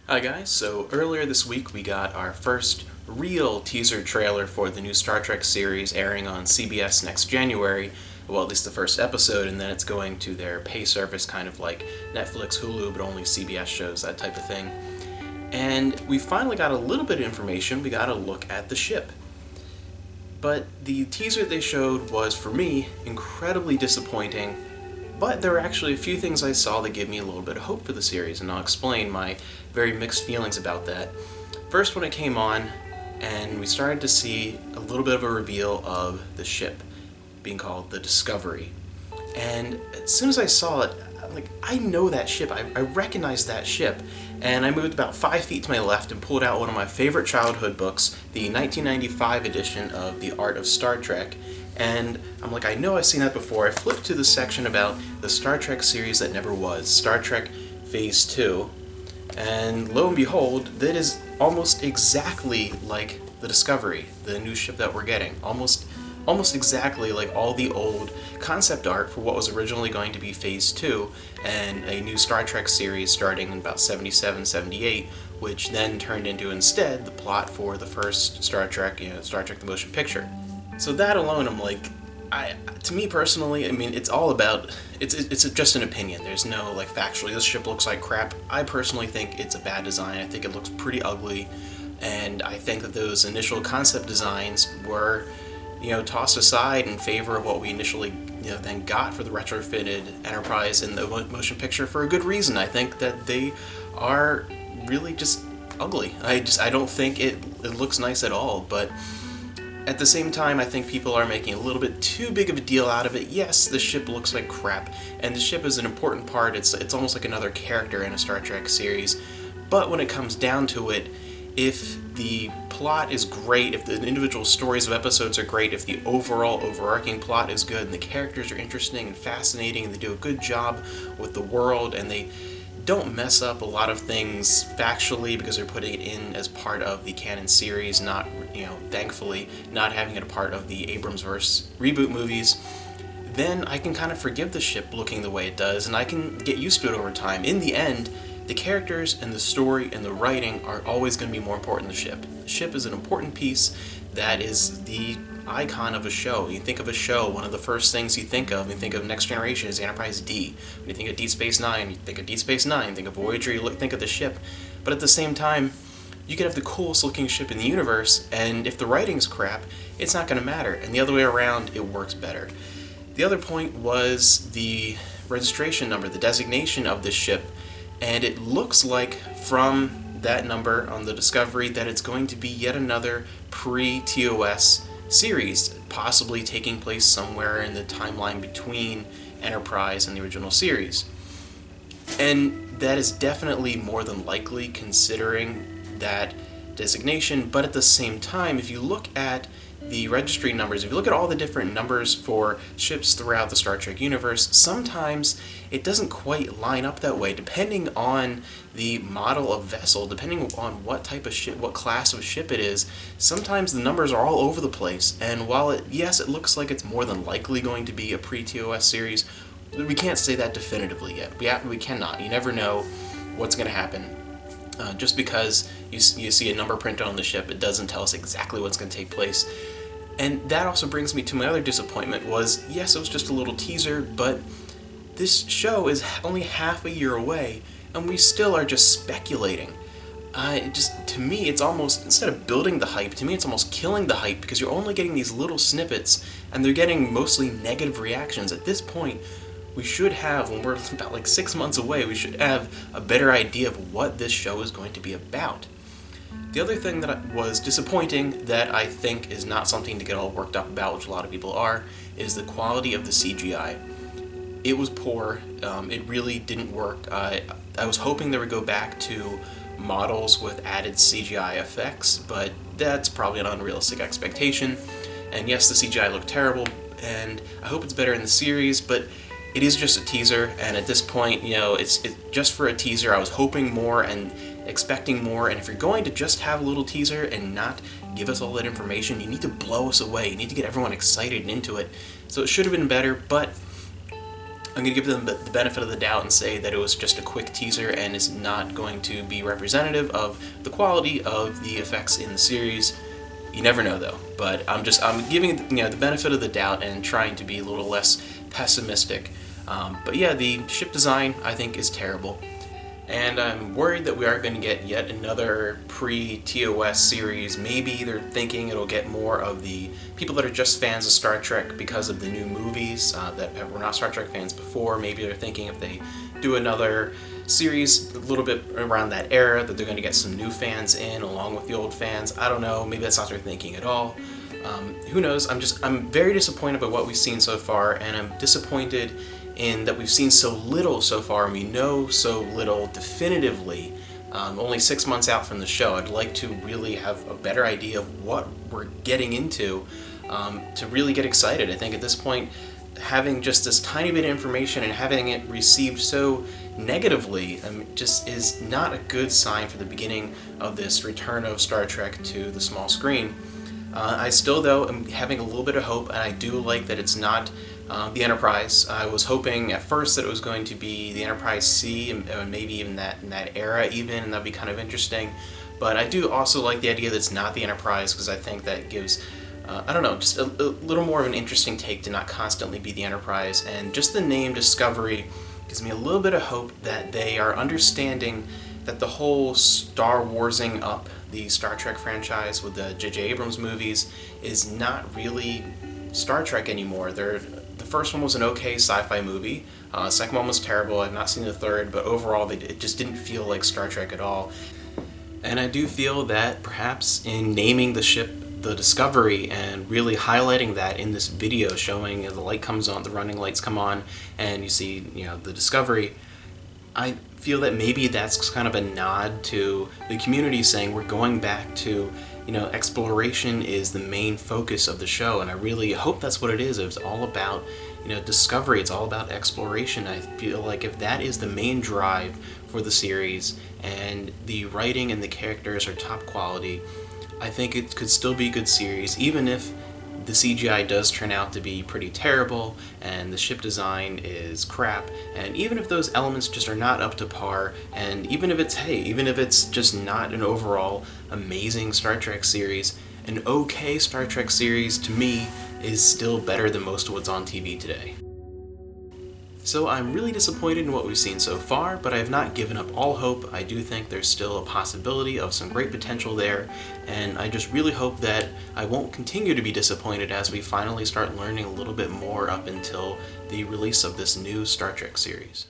Hi guys, so earlier this week we got our first real teaser trailer for the new Star Trek series airing on CBS next January. Well, at least the first episode, and then it's going to their pay service, kind of like Netflix, Hulu, but only CBS shows, that type of thing. And we finally got a little bit of information. We got a look at the ship. But the teaser they showed was, for me, incredibly disappointing. But there were actually a few things I saw that gave me a little bit of hope for the series, and I'll explain my very mixed feelings about that. First, when it came on, and we started to see a little bit of a reveal of the ship being called the Discovery. And as soon as I saw it, I'm like, I know that ship. I recognize that ship. And I moved about 5 feet to my left and pulled out one of my favorite childhood books, the 1995 edition of The Art of Star Trek. And I'm like, I know I've seen that before. I flipped to the section about the Star Trek series that never was, Star Trek Phase 2. And lo and behold, that is almost exactly like the Discovery, the new ship that we're getting. Almost exactly like all the old concept art for what was originally going to be Phase 2 and a new Star Trek series starting in about 77, 78, which then turned into instead the plot for the first Star Trek, Star Trek the Motion Picture. So that alone, I'm like, to me personally, I mean, it's all about, it's just an opinion. There's no, like, factually, this ship looks like crap. I personally think it's a bad design. I think it looks pretty ugly, and I think that those initial concept designs were, tossed aside in favor of what we initially, then got for the retrofitted Enterprise in the motion picture for a good reason. I think that they are really just ugly. I don't think it looks nice at all, but at the same time, I think people are making a little bit too big of a deal out of it. Yes, the ship looks like crap, and the ship is an important part. It's almost like another character in a Star Trek series. But when it comes down to it, if the plot is great, if the individual stories of episodes are great, if the overall overarching plot is good, and the characters are interesting and fascinating, and they do a good job with the world, and they don't mess up a lot of things factually because they're putting it in as part of the canon series, not, thankfully, not having it a part of the Abrams-verse reboot movies, then I can kind of forgive the ship looking the way it does, and I can get used to it over time. In the end, the characters and the story and the writing are always going to be more important than the ship. The ship is an important piece that is the icon of a show. You think of a show, one of the first things you think of, Next Generation, is Enterprise D. When you think of Deep Space Nine, you think of Deep Space Nine. Think of Voyager, you think of the ship. But at the same time, you could have the coolest looking ship in the universe, and if the writing's crap, it's not going to matter. And the other way around, it works better. The other point was the registration number, the designation of this ship, and it looks like from that number on the Discovery that it's going to be yet another pre-TOS series, possibly taking place somewhere in the timeline between Enterprise and the original series. And that is definitely more than likely considering that designation, but at the same time, if you look at the registry numbers, if you look at all the different numbers for ships throughout the Star Trek universe, sometimes it doesn't quite line up that way, depending on the model of vessel, depending on what type of ship, what class of ship it is. Sometimes the numbers are all over the place, and while it looks like it's more than likely going to be a pre-TOS series, we can't say that definitively yet. We cannot. You never know what's going to happen. Just because you see a number printed on the ship, it doesn't tell us exactly what's going to take place. And that also brings me to my other disappointment was, yes, it was just a little teaser, but this show is only half a year away, and we still are just speculating. To me, it's almost, instead of building the hype, to me it's almost killing the hype, because you're only getting these little snippets, and they're getting mostly negative reactions. At this point, we should have, when we're about like 6 months away, we should have a better idea of what this show is going to be about. The other thing that was disappointing, that I think is not something to get all worked up about, which a lot of people are, is the quality of the CGI. It was poor. It really didn't work. I was hoping they would go back to models with added CGI effects, but that's probably an unrealistic expectation. And yes, the CGI looked terrible, and I hope it's better in the series, but it is just a teaser, and at this point, it's just for a teaser. I was hoping more and expecting more, and if you're going to just have a little teaser and not give us all that information, you need to blow us away. You need to get everyone excited and into it. So it should have been better, but I'm going to give them the benefit of the doubt and say that it was just a quick teaser and is not going to be representative of the quality of the effects in the series. You never know though, but I'm giving the benefit of the doubt and trying to be a little less pessimistic. But yeah, the ship design I think is terrible. And I'm worried that we are going to get yet another pre-TOS series. Maybe they're thinking it'll get more of the people that are just fans of Star Trek because of the new movies that were not Star Trek fans before. Maybe they're thinking if they do another series a little bit around that era that they're going to get some new fans in along with the old fans. I don't know. Maybe that's not their thinking at all. Who knows? I'm very disappointed by what we've seen so far, and I'm disappointed in that we've seen so little so far, and we know so little definitively. Only 6 months out from the show, I'd like to really have a better idea of what we're getting into to really get excited. I think at this point, having just this tiny bit of information and having it received so negatively just is not a good sign for the beginning of this return of Star Trek to the small screen. I still, though, am having a little bit of hope, and I do like that it's not the Enterprise. I was hoping at first that it was going to be the Enterprise C, and maybe even in that era even, and that'd be kind of interesting. But I do also like the idea that it's not the Enterprise, because I think that gives, I don't know, just a little more of an interesting take to not constantly be the Enterprise. And just the name Discovery gives me a little bit of hope that they are understanding that the whole Star Warsing up the Star Trek franchise with the J.J. Abrams movies is not really Star Trek anymore. The first one was an okay sci-fi movie. The second one was terrible. I've not seen the third, but overall it just didn't feel like Star Trek at all. And I do feel that perhaps in naming the ship the Discovery and really highlighting that in this video showing the light comes on, the running lights come on, and you see the Discovery, I feel that maybe that's kind of a nod to the community saying we're going back to, exploration is the main focus of the show, and I really hope that's what it is. It's all about, discovery. It's all about exploration. I feel like if that is the main drive for the series and the writing and the characters are top quality, I think it could still be a good series, even if the CGI does turn out to be pretty terrible and the ship design is crap, and even if those elements just are not up to par, and even if it's just not an overall amazing Star Trek series, an okay Star Trek series to me is still better than most of what's on TV today. So I'm really disappointed in what we've seen so far, but I have not given up all hope. I do think there's still a possibility of some great potential there, and I just really hope that I won't continue to be disappointed as we finally start learning a little bit more up until the release of this new Star Trek series.